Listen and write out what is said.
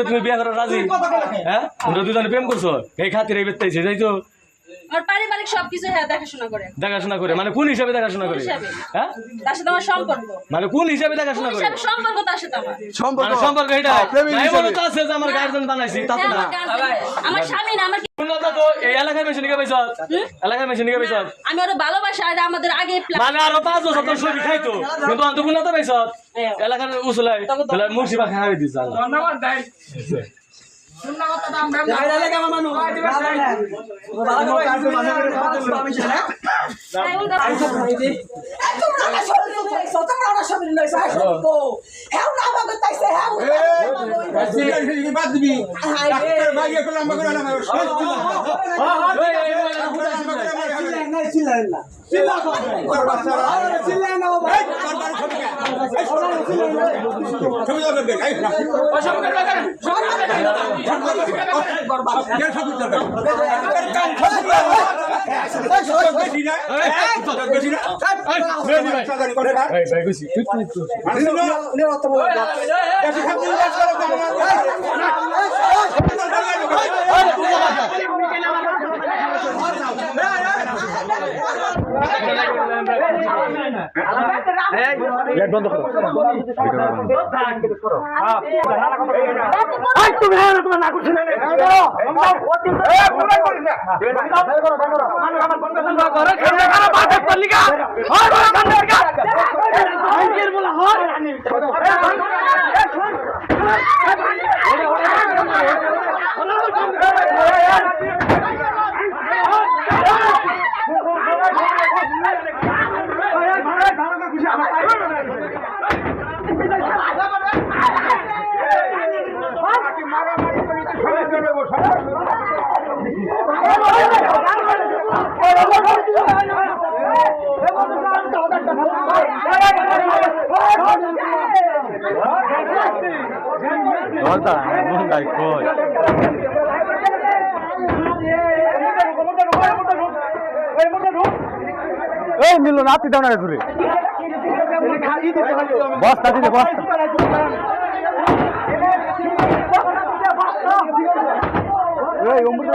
তুমি বিয়ে করার রাজি? হ্যাঁ, দুজনে প্রেম করছো এই খাতির এই বেতাইছে যাইছো পারিবারিক সবকিছু দেখাশোনা করে মানে কোন হিসাবে দেখাশোনা করে? হ্যাঁ, তার সাথে আমার সম্পর্ক মানে কোন হিসাবে দেখাশোনা করে? সম্পর্ক তার সাথে আমার সম্পর্ক এটা নাই বলো তো আছে যে আমার গার্জেন বানাইছি তা তো না। আমার স্বামী না আমার উন্নত তো এই এলাকায় মেশিন নিয়ে পাইছো, এলাকায় মেশিন নিয়ে পাইছো। আমি ওর ভালোবাসা আর আমাদের আগে মানে আরো 5 বছর তো সবই খাইতো কিন্তু অন্ত উন্নত পাইছো এলাকার উসলাই তাহলে মুর্শিবা খাওয়াই দিছ। ধন্যবাদ ভাই। বন্ধ করো এই মিলো নাতি দাও না ধরে বস্তা দিতে বস্তা এই অমৃত